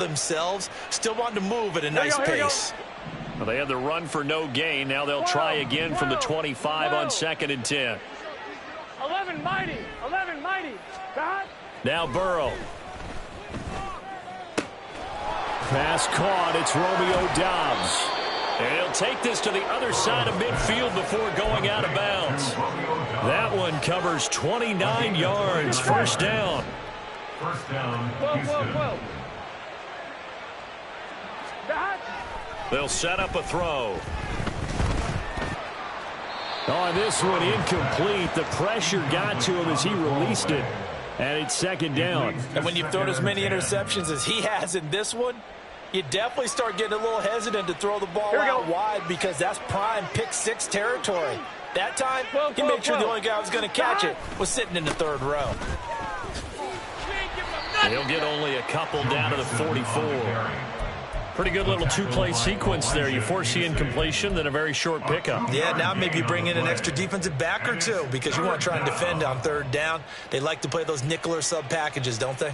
themselves, still wanting to move at a nice pace. Well, they had the run for no gain. Now they'll try again from the 25 on 2nd and 10. 11 mighty. Now Burrow. Pass caught. It's Romeo Doubs. And he'll take this to the other side of midfield before going out of bounds. That one covers 29 yards. First down. They'll set up a throw. On this one, incomplete. The pressure got to him as he released it. And it's 2nd down. And when you've thrown as many interceptions as he has in this one, you definitely start getting a little hesitant to throw the ball out wide because that's prime pick 6 territory. That time, he made sure the only guy who was going to catch it was sitting in the 3rd row. He'll get only a couple down to the 44. Pretty good little 2-play sequence there. You force the incompletion, then a very short pickup. Yeah, now maybe you bring in an extra defensive back or two because you want to try and defend on 3rd down. They like to play those nickel or sub packages, don't they?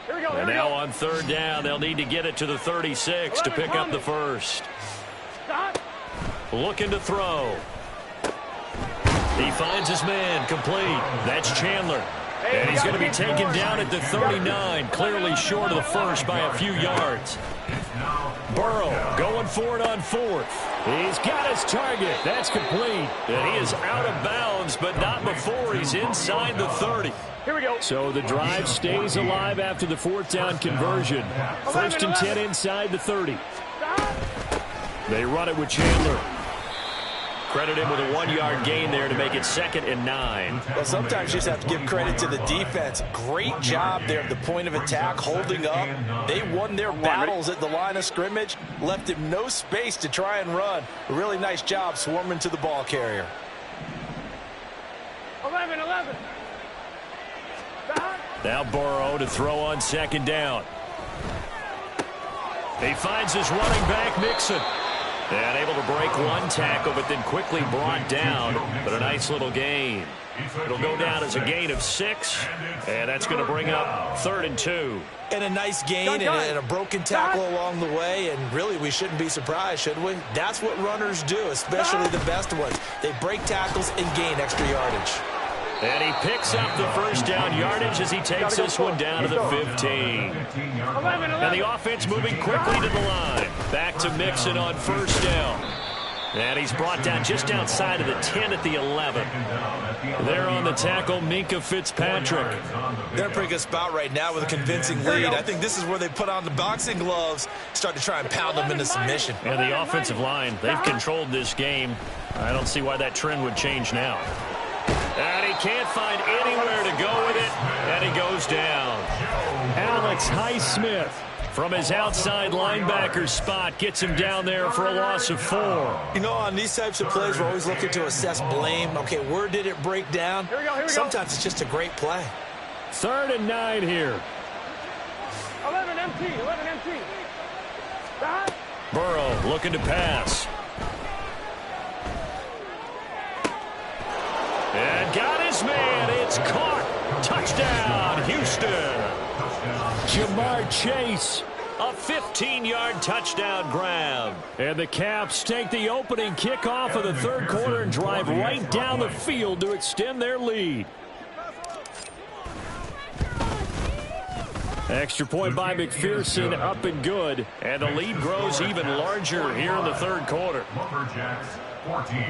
And now on 3rd down, they'll need to get it to the 36 to pick up the first. Looking to throw. He finds his man, complete. That's Chandler. And he's going to be taken down at the 39, clearly short of the first by a few yards. Burrow going for it on 4th. He's got his target. That's complete. And he is out of bounds, but not before he's inside the 30. Here we go. So the drive stays alive after the 4th down conversion. 1st and 10 inside the 30. They run it with Chandler. Credit him with a 1-yard gain there to make it 2nd and 9. Well, sometimes you just have to give credit to the defense. Great job there at the point of attack, holding up. They won their battles at the line of scrimmage, left him no space to try and run. A really nice job swarming to the ball carrier. 11. Now Burrow to throw on 2nd down. He finds his running back, Mixon. And able to break one tackle, but then quickly brought down. But a nice little gain. It'll go down as a gain of 6, and that's going to bring up 3rd and 2. And a nice gain and a broken tackle along the way, and really we shouldn't be surprised, should we? That's what runners do, especially the best ones. They break tackles and gain extra yardage. And he picks up the 1st down yardage as he takes this one down to the 15. And the offense moving quickly to the line. Back to Mixon on 1st down. And he's brought down just outside of the 10 at the 11. There on the tackle, Minkah Fitzpatrick. They're in a pretty good spot right now with a convincing lead. I think this is where they put on the boxing gloves, start to try and pound them into submission. And the offensive line, they've controlled this game. I don't see why that trend would change now. And he can't find anywhere to go with it, and he goes down. Alex Highsmith from his outside linebacker spot gets him down there for a loss of 4. You know, on these types of plays, we're always looking to assess blame. Okay, where did it break down? Here we go. Sometimes it's just a great play. 3rd and 9 here. 11 MT. Burrow looking to pass. And got his man. It's caught. Touchdown, Houston. Jamar Chase, a 15-yard touchdown grab. And the Caps take the opening kickoff of the 3rd quarter and drive right down the field to extend their lead. Extra point by McPherson, up and good. And the lead grows even larger here in the 3rd quarter. Lumberjacks 14.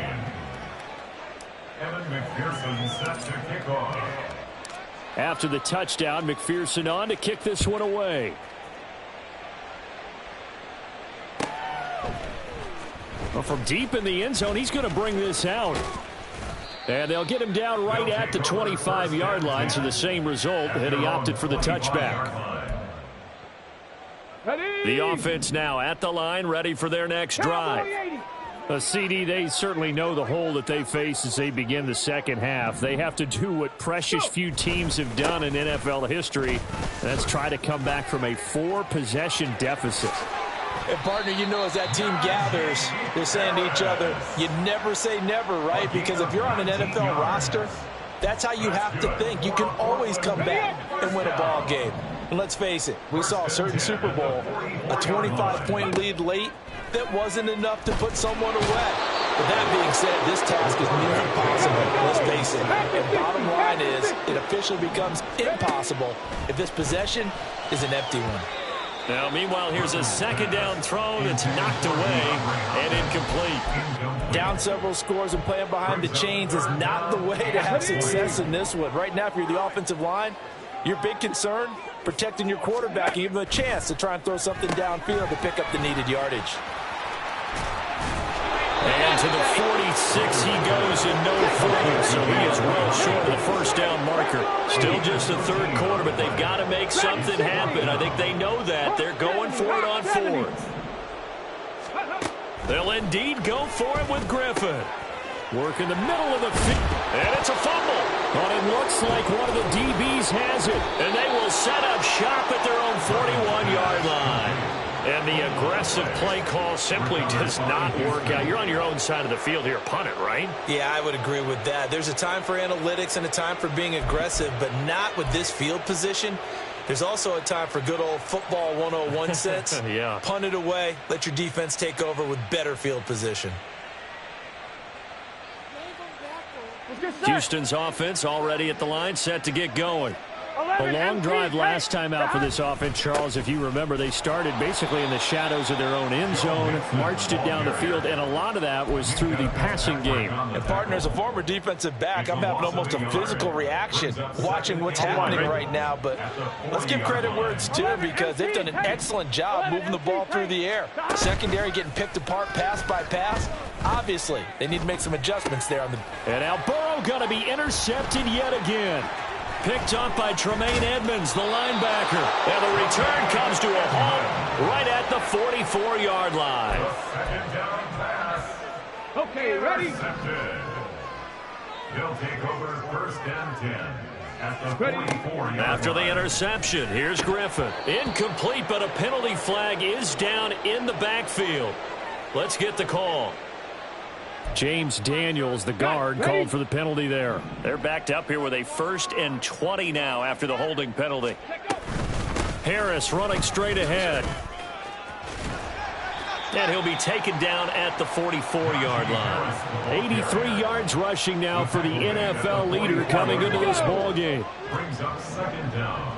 Evan McPherson set to kick off. After the touchdown, McPherson on to kick this one away. Well, from deep in the end zone, he's going to bring this out. And they'll get him down right at the 25-yard line, so the same result, and he opted for the touchback. The offense now at the line, ready for their next drive. CD, they certainly know the hole that they face as they begin the 2nd half. They have to do what precious few teams have done in NFL history. That's try to come back from a 4-possession deficit. And, partner, you know, as that team gathers, they're saying to each other, you never say never, right? Because if you're on an NFL roster, that's how you have to think. You can always come back and win a ball game. And let's face it, we saw a certain Super Bowl, a 25-point lead late that wasn't enough to put someone away. But that being said, this task is near impossible, let's face it. And bottom line is, it officially becomes impossible if this possession is an empty one. Now, meanwhile, here's a second down throw that's knocked away and incomplete. Down several scores and playing behind the chains is not the way to have success in this one. Right now, if you're the offensive line, your big concern, protecting your quarterback and give him a chance to try and throw something downfield to pick up the needed yardage. And to the 46 he goes and no further, so he is well short of the first down marker. Still just the third quarter, but they've got to make something happen. I think they know that. They're going for it on fourth. They'll indeed go for it with Griffin. Work in the middle of the field, and it's a fumble. But it looks like one of the DBs has it, and they will set up shop at their own 41-yard line. And the aggressive play call simply does not work out. You're on your own side of the field here. Punt it, right? Yeah, I would agree with that. There's a time for analytics and a time for being aggressive, but not with this field position. There's also a time for good old football 101 sense. Yeah. Punt it away. Let your defense take over with better field position. Houston's offense already at the line, set to get going. A long drive last time out for this offense, Charles. If you remember, they started basically in the shadows of their own end zone, marched it down the field, and a lot of that was through the passing game. And, partner, as a former defensive back, I'm having almost a physical reaction watching what's happening right now. But let's give credit where it's due, because they've done an excellent job moving the ball through the air. Secondary getting picked apart pass by pass. Obviously, they need to make some adjustments there on the. And now Burrow going to be intercepted yet again. Picked up by Tremaine Edmonds, the linebacker. And the return comes to a halt right at the 44-yard line. Second down pass. Okay, ready? They'll take over first and 10 at the 44-yard line. After the interception, here's Griffin. Incomplete, but a penalty flag is down in the backfield. Let's get the call. James Daniels, the guard, called for the penalty there. They're backed up here with a 1st and 20 now after the holding penalty. Harris running straight ahead. And he'll be taken down at the 44-yard line. 83 yards rushing now for the NFL leader coming into this ballgame. Brings up second down.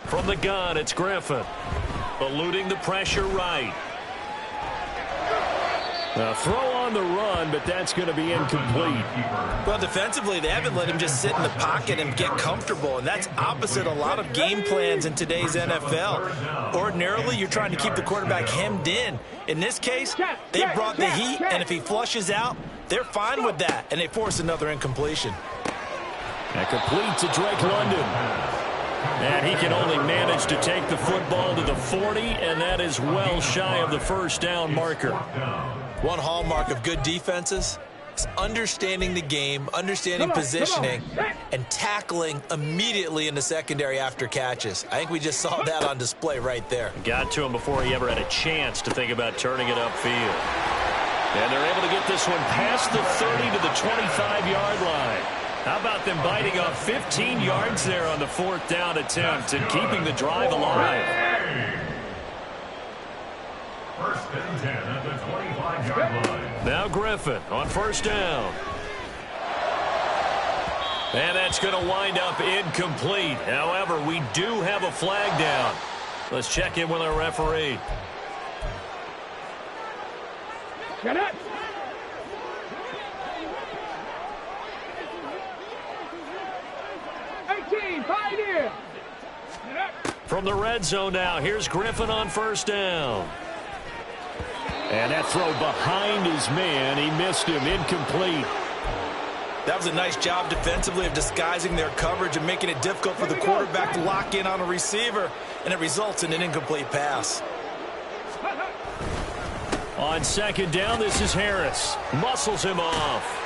From the gun, it's Griffin. Eluding the pressure right. A throw on the run, but that's going to be incomplete. Well, defensively, they haven't let him just sit in the pocket and get comfortable, and that's opposite a lot of game plans in today's NFL. Ordinarily, you're trying to keep the quarterback hemmed in. In this case, they brought the heat, and if he flushes out, they're fine with that, and they force another incompletion. That completes to Drake London. And he can only manage to take the football to the 40, and that is well shy of the first down marker. One hallmark of good defenses is understanding the game, understanding positioning, and tackling immediately in the secondary after catches. I think we just saw that on display right there. Got to him before he ever had a chance to think about turning it upfield. And they're able to get this one past the 30 to the 25-yard line. How about them biting off 15 yards there on the 4th down attempt and keeping the drive alive? First and 10 at the 25-yard line. Now Griffin on 1st down. And that's going to wind up incomplete. However, we do have a flag down. Let's check in with our referee. Get it. Pioneer. From the red zone now, here's Griffin on 1st down. And that throw behind his man, he missed him, incomplete. That was a nice job defensively of disguising their coverage and making it difficult for the quarterback to lock in on a receiver, and it results in an incomplete pass. On 2nd down, this is Harris. Muscles him off.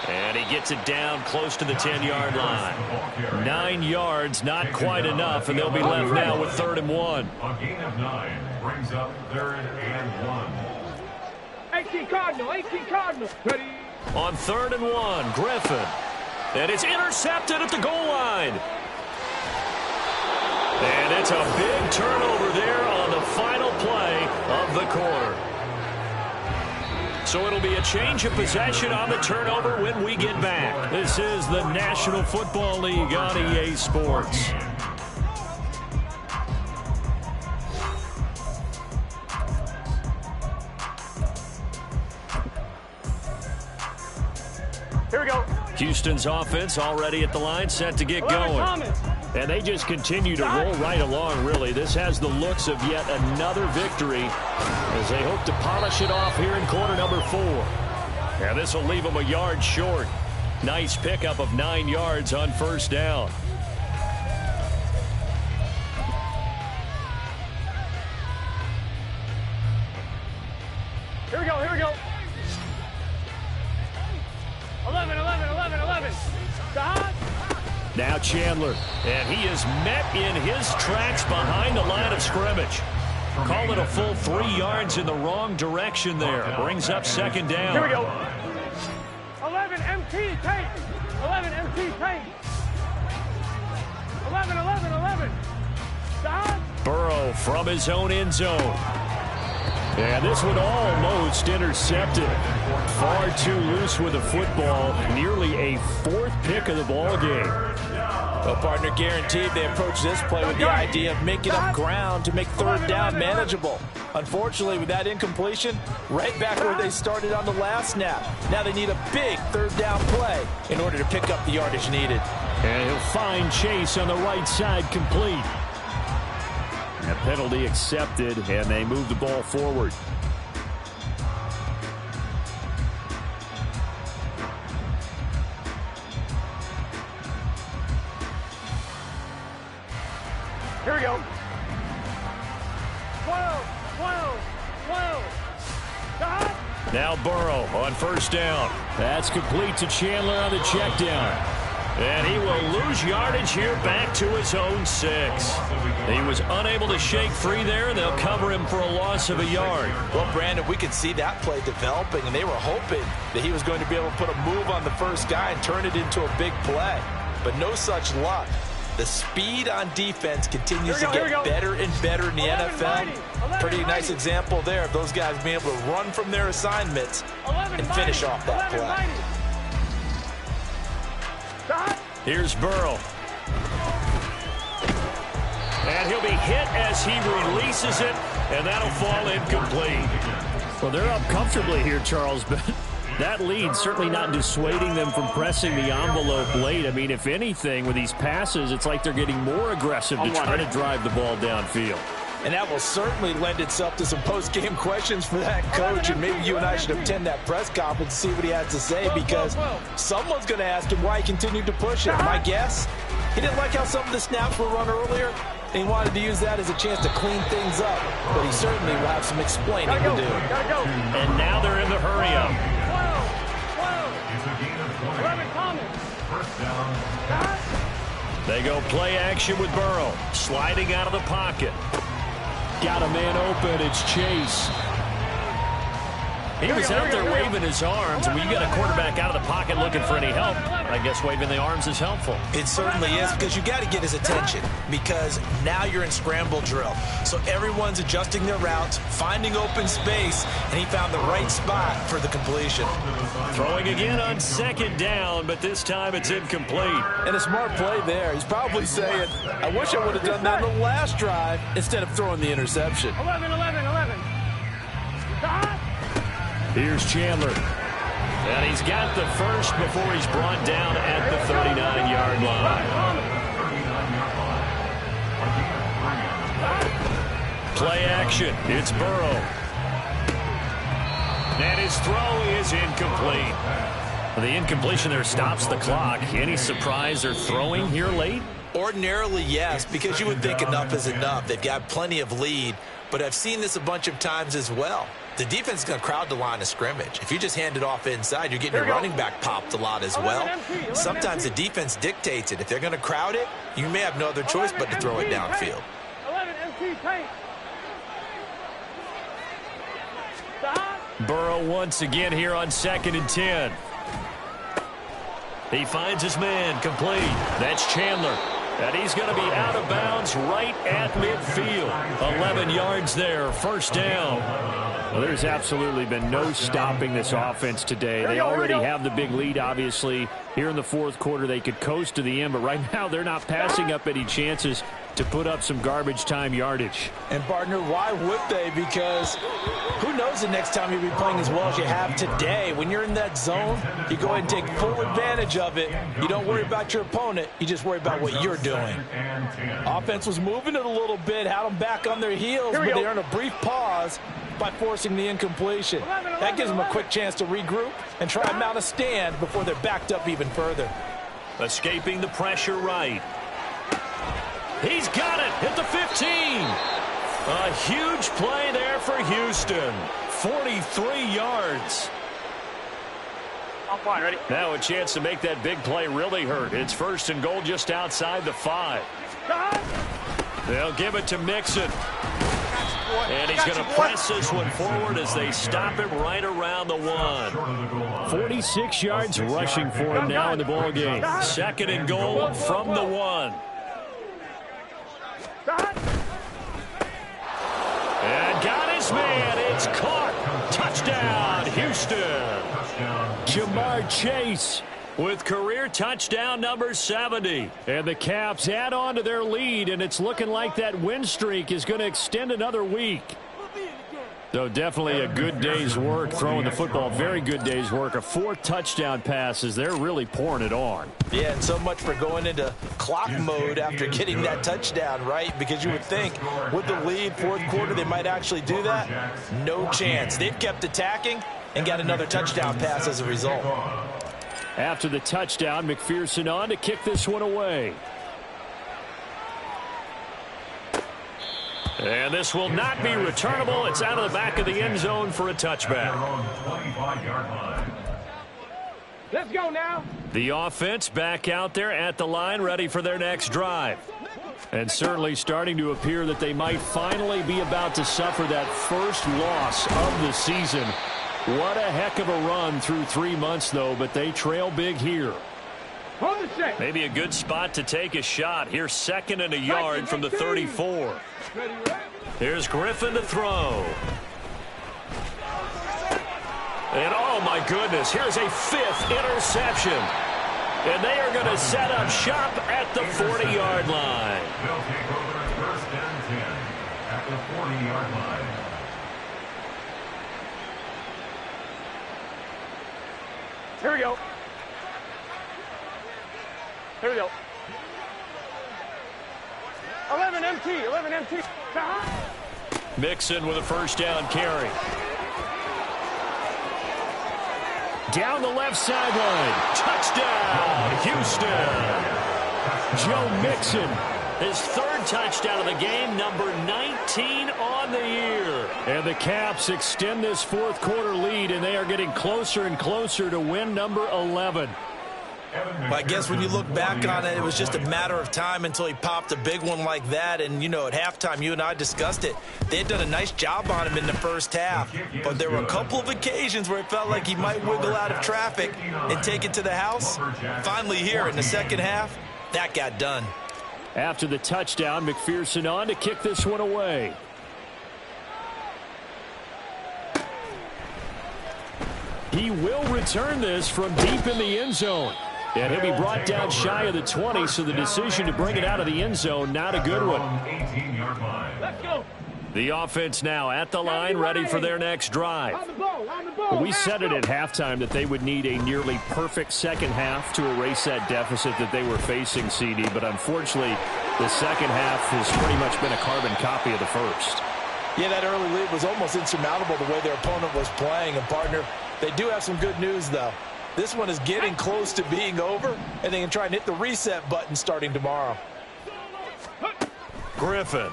And he gets it down close to the 10-yard line. 9 yards, not quite enough, and they'll be left now with 3rd and 1. A gain of 9 brings up 3rd and 1. 18 Cardinal, 18 Cardinal. Ready. On 3rd and 1, Griffin. And it's intercepted at the goal line. And it's a big turnover there on the final play of the quarter. So it'll be a change of possession on the turnover when we get back. This is the National Football League on EA Sports. Here we go. Houston's offense already at the line, set to get going. And they just continue to roll right along, really. This has the looks of yet another victory as they hope to polish it off here in quarter number 4. And this will leave them a yard short. Nice pickup of 9 yards on first down. Here we go, here we go. 11, 11, 11, 11. Stop. Now Chandler, and he is met in his tracks behind the line of scrimmage. Call it a full 3 yards in the wrong direction there. Brings up second down. Here we go. 11 MT tank. 11 MT tank. 11, 11, 11. Stop. Burrow from his own end zone. And this one almost intercepted. Far too loose with the football. Nearly a 4th pick of the ball game. Well, partner, guaranteed they approach this play with the idea of making up ground to make third down manageable. Unfortunately, with that incompletion, right back where they started on the last snap. Now they need a big third down play in order to pick up the yardage needed. And he'll find Chase on the right side, complete. A penalty accepted, and they move the ball forward. Here we go. 12, 12, 12. Stop. Now Burrow on first down. That's complete to Chandler on the check down. And he will lose yardage here back to his own 6. He was unable to shake free there, and they'll cover him for a loss of a yard. Well, Brandon, we could see that play developing, and they were hoping that he was going to be able to put a move on the first guy and turn it into a big play. But no such luck. The speed on defense continues to get better and better in the NFL. Pretty nice example there of those guys being able to run from their assignments and finish off that play. Here's Burrow. And he'll be hit as he releases it, and that'll fall incomplete. Well, they're up comfortably here, Charles, but that lead certainly not dissuading them from pressing the envelope late. I mean, if anything, with these passes, it's like they're getting more aggressive to try to drive the ball downfield. And that will certainly lend itself to some post-game questions for that coach. And maybe you and I should attend that press conference and see what he has to say, because someone's going to ask him why he continued to push it. My guess, he didn't like how some of the snaps were run earlier, and he wanted to use that as a chance to clean things up. But he certainly will have some explaining to do. And now they're in the hurry-up. 12, 11, They go play action with Burrow, sliding out of the pocket. Got a man open, it's Chase. He was out there waving his arms. When you got a quarterback out of the pocket looking for any help, I guess waving the arms is helpful. It certainly is, because you got to get his attention, because now you're in scramble drill. So everyone's adjusting their routes, finding open space, and he found the right spot for the completion. Throwing again on second down, but this time it's incomplete. And a smart play there. He's probably saying, I wish I would have done that in the last drive instead of throwing the interception. 11, 11, 11. Stop. Here's Chandler. And he's got the first before he's brought down at the 39-yard line. Play action. It's Burrow. And his throw is incomplete. The incompletion there stops the clock. Any surprise they're throwing here late? Ordinarily, yes, because you would think enough is enough. They've got plenty of lead, but I've seen this a bunch of times as well. The defense is going to crowd the line of scrimmage. If you just hand it off inside, you're getting your running back popped a lot as well. Sometimes the defense dictates it. If they're going to crowd it, you may have no other choice but to throw it downfield. 11 MT tank. Stop. Burrow once again here on 2nd and 10. He finds his man complete. That's Chandler. And he's going to be out of bounds right at midfield. 11 yards there, first down. Well, there's absolutely been no stopping this offense today. They already have the big lead, obviously. Here in the fourth quarter, they could coast to the end, but right now they're not passing up any chances to put up some garbage time yardage. And, partner, why would they? Because who knows the next time you'll be playing as well as you have today. When you're in that zone, you go ahead and take full advantage of it. You don't worry about your opponent. You just worry about what you're doing. Offense was moving it a little bit, had them back on their heels, but they earned a brief pause by forcing the incompletion. That gives them a quick chance to regroup and try and mount a stand before they're backed up even further. Escaping the pressure right. He's got it at the 15. A huge play there for Houston. 43 yards. I'm fine, ready? Now a chance to make that big play really hurt. It's first and goal just outside the 5. They'll give it to Mixon. And he's going to press this one forward as they stop him right around the 1. 46 yards rushing for him now in the ball game. Second and goal from the 1. And got his man. It's caught. Touchdown, Houston. Jamar Chase with career touchdown number 70. And the Caps add on to their lead, and it's looking like that win streak is going to extend another week. So definitely a good day's work throwing the football. Very good day's work. A 4 touchdown passes. They're really pouring it on. Yeah, and so much for going into clock mode after getting that touchdown, right? Because you would think with the lead, fourth quarter, they might actually do that. No chance. They've kept attacking and got another touchdown pass as a result. After the touchdown, McPherson on to kick this one away. And this will not be returnable. It's out of the back of the end zone for a touchback. Let's go now. The offense back out there at the line, ready for their next drive. And certainly starting to appear that they might finally be about to suffer that first loss of the season. What a heck of a run through 3 months, though, but they trail big here. Maybe a good spot to take a shot. Here's second and a yard from the 34. Here's Griffin to throw. And oh my goodness, here's a 5th interception. And they are going to set up shop at the 40-yard line. They'll take over first and 10 at the 40-yard line. Here we go. Here we go. 11 MT, 11 MT. Mixon with a first down carry. Down the left sideline. Touchdown, Houston. Joe Mixon. His 3rd touchdown of the game, number 19 on the year. And the Caps extend this fourth quarter lead, and they are getting closer and closer to win number 11. Well, I guess when you look back on it, it was just a matter of time until he popped a big one like that. And, you know, at halftime, you and I discussed it. They had done a nice job on him in the first half. But there were a couple of occasions where it felt like he might wiggle out of traffic and take it to the house. Finally here in the second half, that got done. After the touchdown, McPherson on to kick this one away. He will return this from deep in the end zone. And he'll be brought down shy of the 20, so the decision to bring it out of the end zone, not a good one. Let's go. The offense now at the line, ready for their next drive. On the ball. We said it at halftime that they would need a nearly perfect second half to erase that deficit that they were facing, CD. But unfortunately, the second half has pretty much been a carbon copy of the first. Yeah, that early lead was almost insurmountable the way their opponent was playing. And, partner, they do have some good news, though. This one is getting close to being over, and they can try and hit the reset button starting tomorrow. Griffin.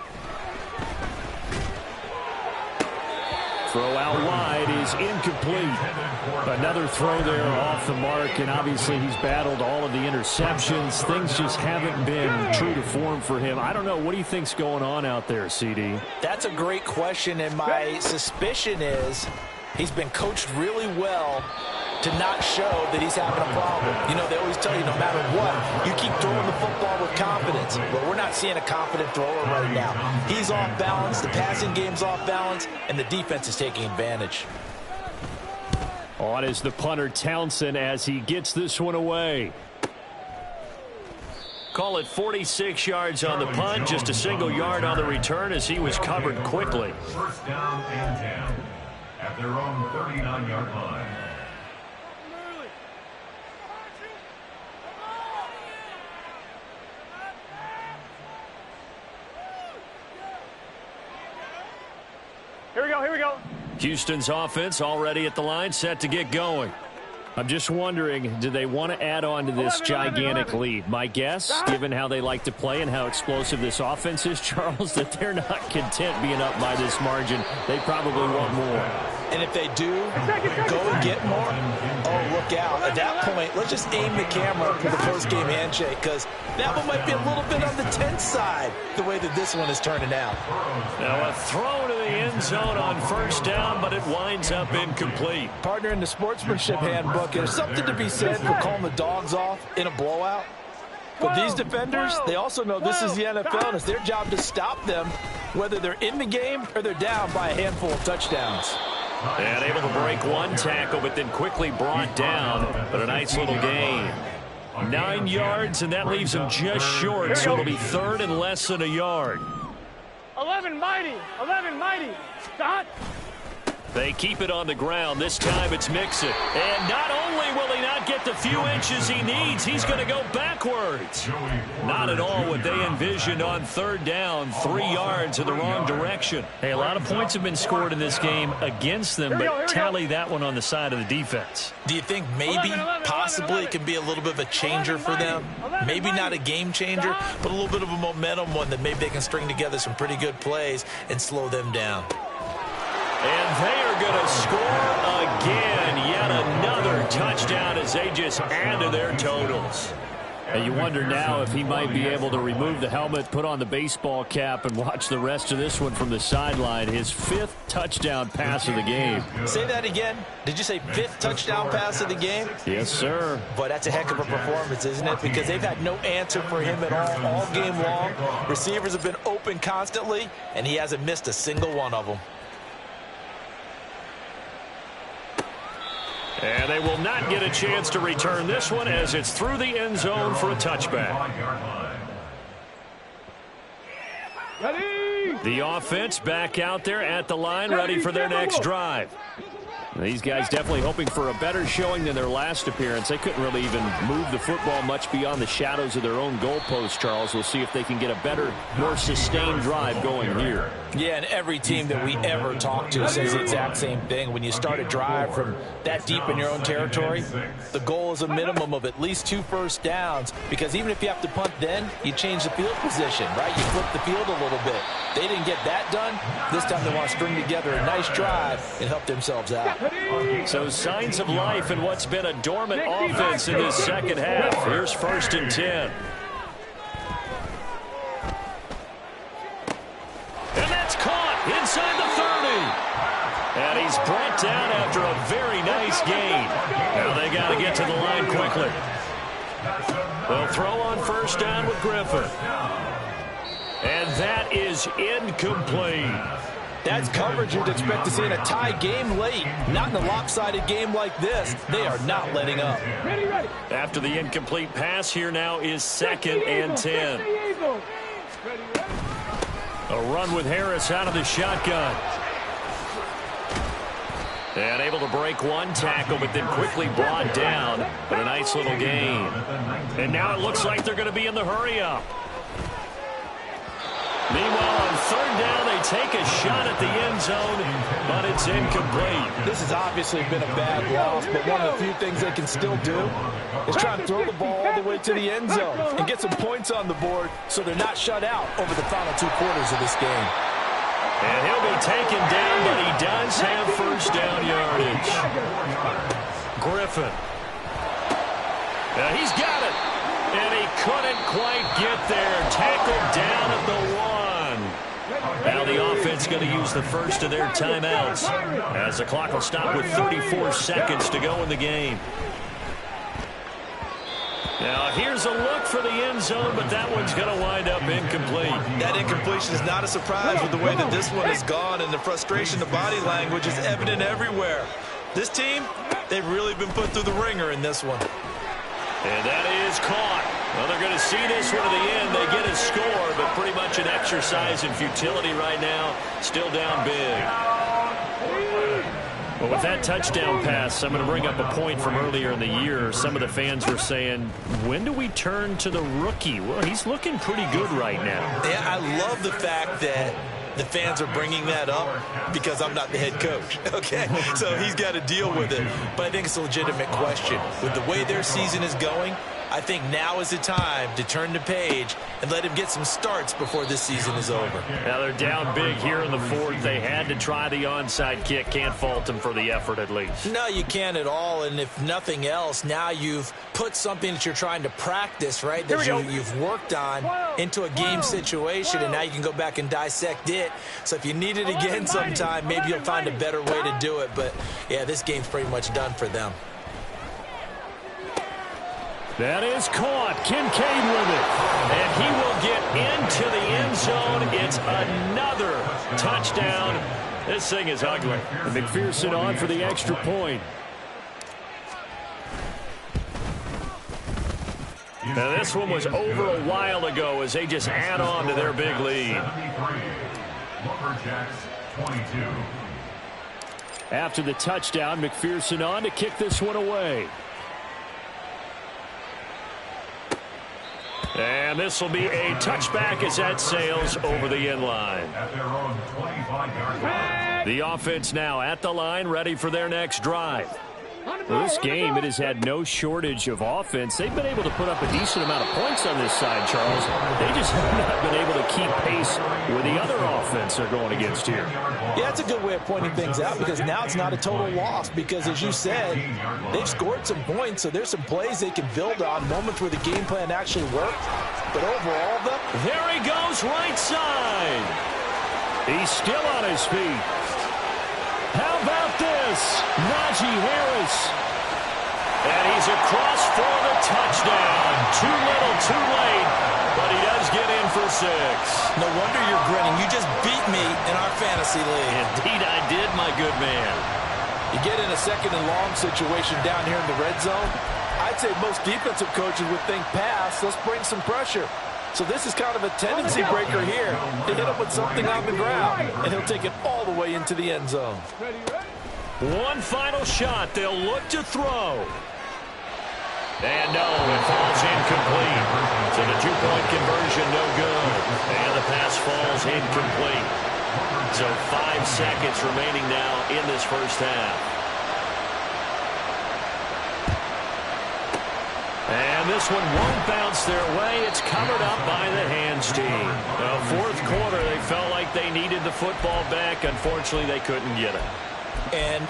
Throw out wide is incomplete. Another throw there off the mark, and obviously he's battled all of the interceptions. Things just haven't been true to form for him. I don't know. What do you think's going on out there, CD? That's a great question, and my suspicion is he's been coached really well to not show that he's having a problem. You know, they always tell you no matter what, you keep throwing the football with confidence. But we're not seeing a confident thrower right now. He's off balance, the passing game's off balance, and the defense is taking advantage. On is the punter Townsend as he gets this one away. Call it 46 yards on the punt, just a single yard on the return as he was covered quickly. First down and 10 at their own 39-yard line. Here we go. Houston's offense already at the line, set to get going. I'm just wondering, do they want to add on to this gigantic lead? My guess, given how they like to play and how explosive this offense is, Charles, that they're not content being up by this margin. They probably want more. And if they do go and get more, oh, look out. At that point, let's just aim the camera for the post-game handshake, because that one might be a little bit on the tense side, the way that this one is turning out. Now a throw to the end zone on first down, but it winds up incomplete. Partner, in the sportsmanship handbook, there's something to be said for calling the dogs off in a blowout. But these defenders, they also know this is the NFL, and it's their job to stop them, whether they're in the game or they're down by a handful of touchdowns. And able to break one tackle, but then quickly brought down. But a nice little gain. 9 yards, and that leaves him just short, so it'll be third and less than a yard. 11 mighty. Stop. They keep it on the ground. This time it's Mixon. And not only will he not get the few inches he needs, he's going to go backwards. Not at all what they envisioned on third down. 3 yards in the wrong direction. Hey, a lot of points have been scored in this game against them, but tally that one on the side of the defense. Do you think maybe, possibly, it can be a little bit of a changer for them? Maybe not a game changer, but a little bit of a momentum one that maybe they can string together some pretty good plays and slow them down. And they are going to score again. Yet another touchdown as they just add to their totals. And you wonder now if he might be able to remove the helmet, put on the baseball cap, and watch the rest of this one from the sideline. His 5th touchdown pass of the game. Say that again. Did you say 5th touchdown pass of the game? Yes, sir. But that's a heck of a performance, isn't it? Because they've had no answer for him at all game long. Receivers have been open constantly, and he hasn't missed a single one of them. And they will not get a chance to return this one as it's through the end zone for a touchback. The offense back out there at the line, ready for their next drive. These guys definitely hoping for a better showing than their last appearance. They couldn't really even move the football much beyond the shadows of their own goalpost, Charles. We'll see if they can get a better, more sustained drive going here. Yeah, and every team that we ever talk to says the exact same thing. When you start a drive from that deep in your own territory, the goal is a minimum of at least 2 first downs, because even if you have to punt then, you change the field position, right? You flip the field a little bit. They didn't get that done. This time they want to string together a nice drive and help themselves out. So signs of life in what's been a dormant offense in this second half. Here's 1st and 10. And that's caught inside the 30. And he's brought down after a very nice gain. Now they got to get to the line quickly. They'll throw on first down with Griffin. And that is incomplete. That's coverage you'd expect to see in a tie game late. Not in a lopsided game like this. They are not letting up. After the incomplete pass, here now is 2nd and 10. A run with Harris out of the shotgun. And able to break one tackle, but then quickly brought down. But a nice little gain. And now it looks like they're going to be in the hurry-up. Meanwhile, on third down, they take a shot at the end zone, but it's incomplete. This has obviously been a bad loss, but one of the few things they can still do is try and throw the ball all the way to the end zone and get some points on the board so they're not shut out over the final 2 quarters of this game. And he'll be taken down, but he does have first down yardage. Griffin. He's got it. And he couldn't quite get there. Tackled down at the 1. Now the offense Offense going to use the first of their timeouts as the clock will stop with 34 seconds to go in the game. Now, here's a look for the end zone, but that one's going to wind up incomplete. That incompletion is not a surprise with the way that this one has gone, and the frustration, the body language is evident everywhere. This team, they've really been put through the ringer in this one. And that is caught. Well, they're going to see this one to the end. They get a score, but pretty much an exercise in futility right now. Still down big. Well, with that touchdown pass, I'm going to bring up a point from earlier in the year. Some of the fans were saying, when do we turn to the rookie? Well, he's looking pretty good right now. Yeah, I love the fact that the fans are bringing that up because I'm not the head coach, okay? So he's got to deal with it. But I think it's a legitimate question. With the way their season is going, I think now is the time to turn the page and let him get some starts before this season is over. Now they're down big here in the fourth. They had to try the onside kick. Can't fault them for the effort at least. No, you can't at all. And if nothing else, now you've put something that you're trying to practice, right, that you've worked on into a game situation, and now you can go back and dissect it. So if you need it again sometime, maybe you'll find a better way to do it. But, yeah, this game's pretty much done for them. That is caught. Kincaid with it. And he will get into the end zone. It's another touchdown. This thing is ugly. And McPherson on for the extra point. Now, this one was over a while ago as they just add on to their big lead. After the touchdown, McPherson on to kick this one away. And this will be a touchback as that sails over the end line. The offense now at the line, ready for their next drive. Well, this game, it has had no shortage of offense. They've been able to put up a decent amount of points on this side, Charles. They just have not been able to keep pace with the other offense they're going against here. Yeah, that's a good way of pointing things out because now it's not a total loss because, as you said, they've scored some points, so there's some plays they can build on, moments where the game plan actually worked. But overall, though, there he goes, right side. He's still on his feet. How about this? Najee Harris. And he's across for the touchdown. Too little, too late, but he does get in for 6. No wonder you're grinning. You just beat me in our fantasy league. Indeed I did, my good man. You get in a second and long situation down here in the red zone. I'd say most defensive coaches would think pass. Let's bring some pressure. So this is kind of a tendency breaker here to hit him with something on the ground, and he'll take it all the way into the end zone. One final shot. They'll look to throw. And no, it falls incomplete. So the two-point conversion, no good. And the pass falls incomplete. So 5 seconds remaining now in this first half. And this one won't bounce their way. It's covered up by the hands team. Well, fourth quarter, they felt like they needed the football back. Unfortunately, they couldn't get it. And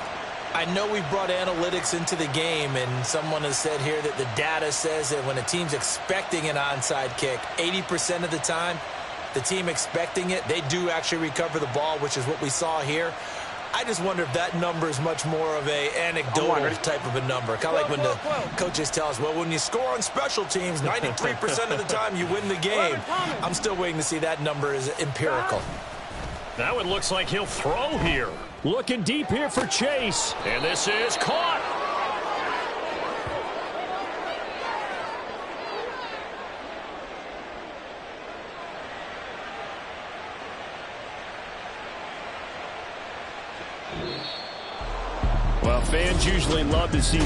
I know we brought analytics into the game, and someone has said here that the data says that when a team's expecting an onside kick, 80% of the time, the team expecting it, they do actually recover the ball, which is what we saw here. I just wonder if that number is much more of a anecdotal type of a number. Kind of like when the coaches tell us, well, when you score on special teams, 93% of the time you win the game. I'm still waiting to see that number is empirical. That one looks like he'll throw here. Looking deep here for Chase. And this is caught. Well, fans usually love to see